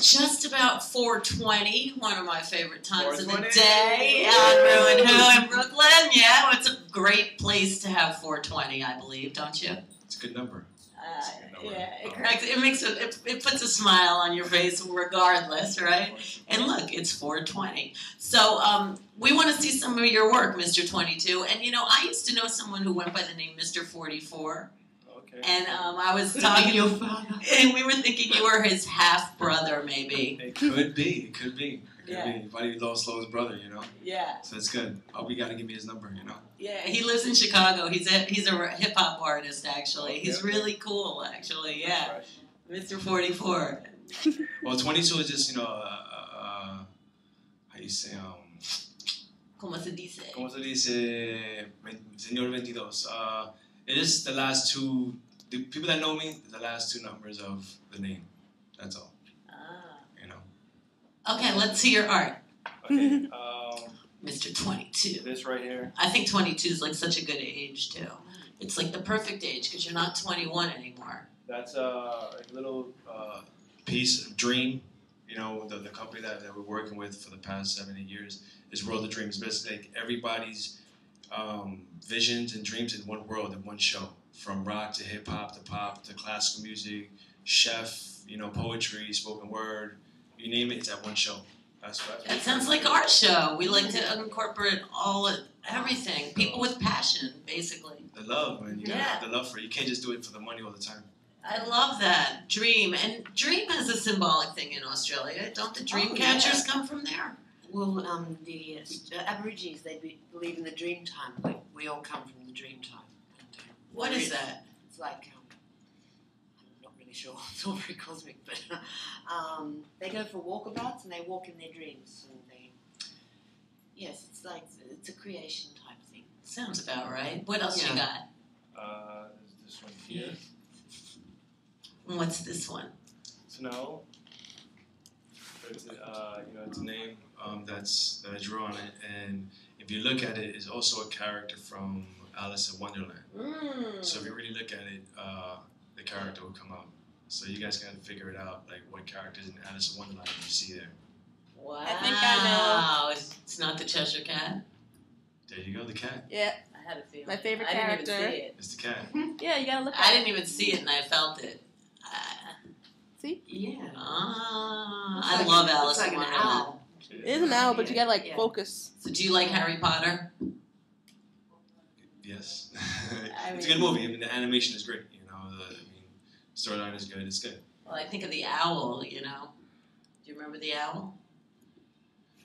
just about 4:20, one of my favorite times of the day on Rew Who in Brooklyn. Yeah, it's a great place to have 4:20, I believe, don't you? It's a good number. Yeah, it puts a smile on your face regardless, right? And look, it's 4:20. So we want to see some of your work, Mr. 22. And you know, I used to know someone who went by the name Mr. 44. Okay. And I was talking to you, and we were thinking you were his half brother, maybe. It could be. It could be. Buddy lost Lowe's brother, you know. Yeah. So it's good. Oh, we gotta give me his number, you know. Yeah, he lives in Chicago. He's a hip hop artist, actually. He's really cool, actually. Yeah, Mr. 44. Well, 22 is just, you know, how you say, ¿Cómo se dice? ¿Cómo se dice, señor 22? It is the last two. The people that know me, the last two numbers of the name. That's all. You know. Okay, let's see your art. Okay. Mr. 22. This right here. I think 22 is like such a good age too. It's like the perfect age because you're not 21 anymore. That's a little piece of dream. You know, the company that we're working with for the past 7-8 years is World of Dreams. Basically, like everybody's visions and dreams in one world, in one show. From rock to hip hop to pop to classical music, chef, you know, poetry, spoken word, you name it, it's at one show. That sounds like our show. We like to incorporate everything. People with passion, basically. The love, man. You gotta have the love for it. You can't just do it for the money all the time. I love that. Dream. And dream has a symbolic thing in Australia. Don't the dream catchers come from there? Well, the Aborigines, they believe in the dream time. We all come from the dream time. What is that? It's like, I'm not really sure. It's all very cosmic, but they go for walkabouts and they walk in their dreams. And yes, it's like, it's a creation type thing. Sounds about right. What else you got? There's this one here. And what's this one? Snow. It's it's a name that I drew on it, and if you look at it, it's also a character from Alice in Wonderland. So if you really look at it, the character will come out. So you guys gotta figure it out, like what characters in Alice in Wonderland you see there. Wow. I think I know. It's not the Cheshire Cat? There you go, the cat. Yeah. I had a feeling. My favorite I character. didn't even see it. It's the cat. Yeah, you gotta look at I it. didn't even see it, and I felt it. See? Yeah. I love Alice in Wonderland. Owl. It is an owl, but you gotta focus. So do you like Harry Potter? Yes. It's a good movie. I mean, the animation is great. You know, the storyline is good. It's good. Well, I think of the owl, you know. Do you remember the owl?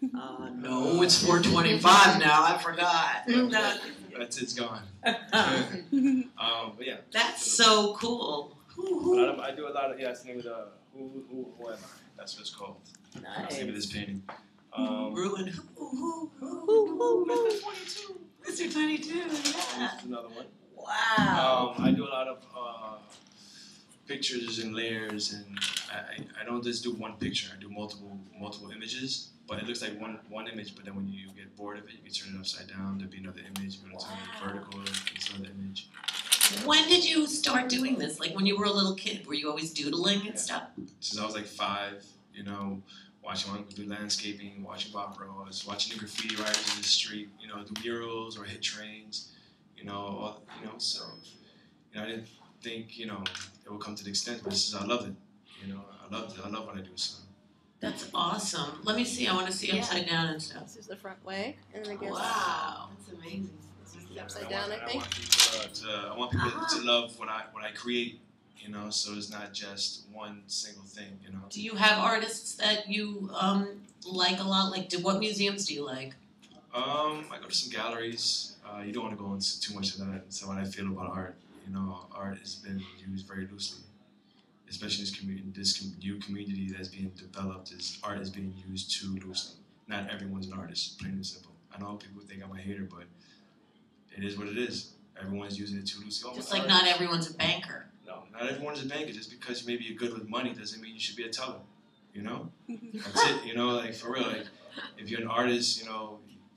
No, it's 4:25 now. I forgot. It's gone. But yeah. That's so cool. I do a lot of, it's the name of the Who Am I? That's what it's called. Nice. That's the name of this painting. Rew Who. Mr. 22. Mr. 22, yeah. This is another one. Wow. I do a lot of pictures and layers, and I don't just do one picture. I do multiple images, but it looks like one image, but then when you get bored of it, you can turn it upside down. There'll be another image. You want to turn it vertical, it's another image. When did you start doing this? Like when you were a little kid, were you always doodling and stuff? Since I was like 5, you know, watching my uncle do landscaping, watching Bob Ross, watching the graffiti writers in the street, you know, do murals or hit trains, so, I didn't think, it would come to the extent, but I loved it, I love what I do, so. That's awesome. Let me see, I want to see upside down and stuff. This is the front way, and then I guess. Wow. That's amazing. Upside down, I think. I want people to love what I create, so it's not just one single thing, Do you have artists that you like a lot? Like, what museums do you like? I go to some galleries. You don't want to go into too much of that. So what I feel about art, art has been used very loosely, especially in this new community that's being developed. Art is being used too loosely. Not everyone's an artist, plain and simple. I know people think I'm a hater, but it is what it is. Everyone's using it too loosely. Just like not everyone's a banker. No, not everyone's a banker. Just because maybe you're good with money doesn't mean you should be a teller. That's it. Like for real. Like if you're an artist,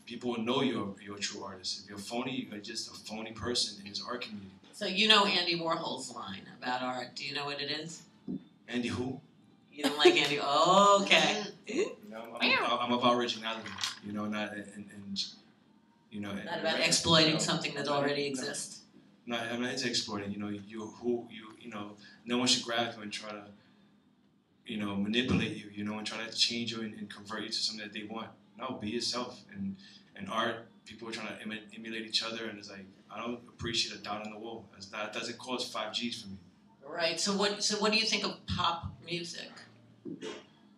people will know you're a true artist. If you're phony, you're just a phony person in this art community. So you know Andy Warhol's line about art. Do you know what it is? Andy who? You don't like Andy? Oh, okay. You know, I'm about originality. You know, not and you know. Not about exploiting something that already exists. No, I'm not into exploiting. You know, you know, no one should grab you and try to, you know, manipulate you. You know, and try to change you and convert you to something that they want. No, be yourself. And art, people are trying to emulate each other, and it's like I don't appreciate a dot on the wall. That doesn't cost 5 G's for me. Right. So what do you think of pop music?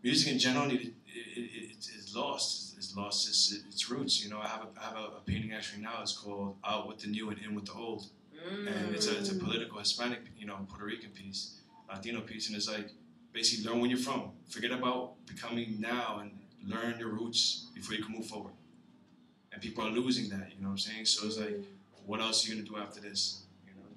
Music in general, it's lost. It's lost its roots. You know, I have a painting actually now. It's called "Out with the New and In with the Old," and it's a political Hispanic, you know, Puerto Rican piece, Latino piece, and it's like basically learn where you're from. Forget about becoming now and learn your roots before you can move forward. And people are losing that. You know what I'm saying? So it's like, what else are you gonna do after this? You know.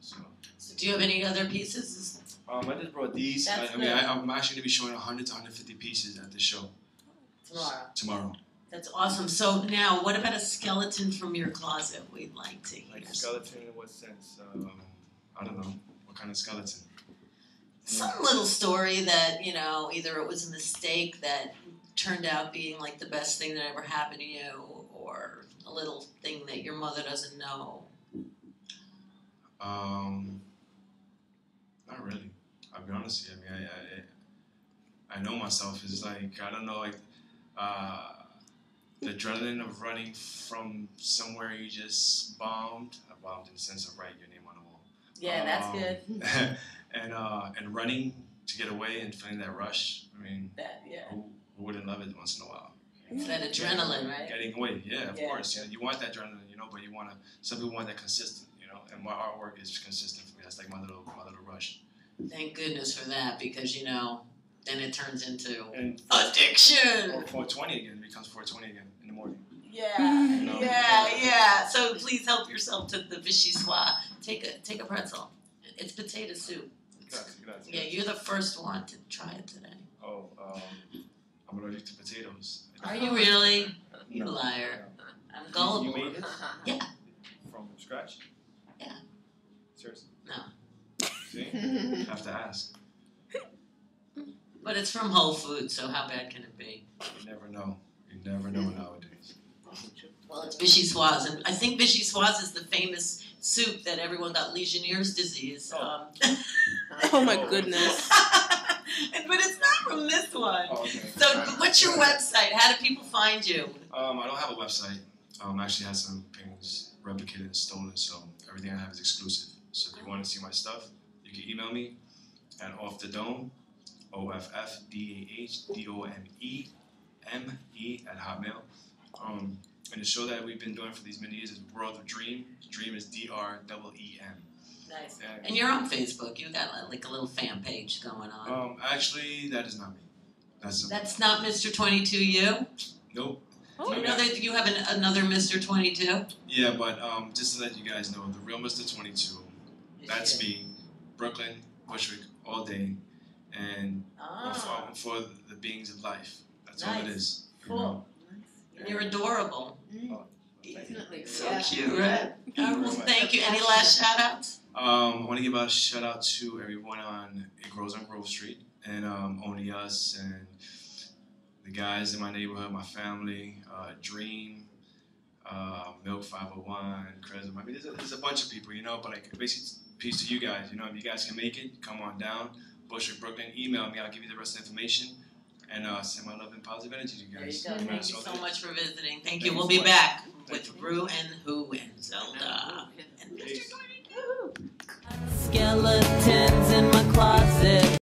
So do you have any other pieces? I just brought these. I'm actually gonna be showing 100 to 150 pieces at the show tomorrow. That's awesome. So now, what about a skeleton from your closet? We'd like to hear. Like a skeleton in what sense? I don't know. What kind of skeleton? Some little story that, you know, either it was a mistake that turned out being like the best thing that ever happened to you, or a little thing that your mother doesn't know. Not really. I'll be honest with you. I mean, I know myself. It's like, I don't know, like, the adrenaline of running from somewhere you just bombed. I bombed in the sense of writing your name on the wall. Yeah, that's good. And running to get away and feeling that rush. I mean, yeah. Who wouldn't love it once in a while? It's that adrenaline, right? Getting away, yeah, of course. You want that adrenaline, you know, but some people want that consistent, you know. And my artwork is consistent for me. That's like my little rush. Thank goodness for that, because, you know, then it turns into and addiction. Or 420 again. It becomes 420 again in the morning. Yeah, you know? yeah. So please help yourself to the vichyssoise. Take a pretzel. It's potato soup. Gracias. Yeah, you're the first one to try it today. Oh, I'm allergic to potatoes. Are you really? You No. liar. No. I'm gullible. You made it? Yeah. From scratch? Yeah. Seriously? No. See? Have to ask. But it's from Whole Foods, so how bad can it be? You never know. You never know nowadays. Well, it's vichyssoise, and I think vichyssoise is the famous soup that everyone got Legionnaire's disease. Oh my goodness. But it's not from this one. Oh, okay. So what's your website? How do people find you? I don't have a website. I actually had some paintings replicated and stolen, so everything I have is exclusive. So if you want to see my stuff, you can email me at offthedome, OFFDAHDOMEME and the show that we've been doing for these many years is World of Dream. Dream is DREEM. Nice. And you're on Facebook. You got like a little fan page going on. Actually, that is not me. That's not Mr. 22 you? Nope. Do you know that you have another Mr. 22? Yeah, but just to let you guys know, the real Mr. 22, that's me, Brooklyn, Bushwick, all day, and for the beings of life. That's all it is. Cool. You know? And you're adorable. Definitely. So cute, right? Well, thank you. Any last shout outs? I want to give a shout out to everyone It Grows on Grove Street, and Only Us, and the guys in my neighborhood, my family, Dream, Milk 501, Charisma. I mean, there's a bunch of people, you know, but like basically, peace to you guys. You know, if you guys can make it, come on down. Bushwick, Brooklyn, email me. I'll give you the rest of the information. And send my love and positive energy to you guys. There you go. Thank you so much for visiting. Thank you. We'll be back with Rew Who and Zelda and Mr. 22. Skeleton.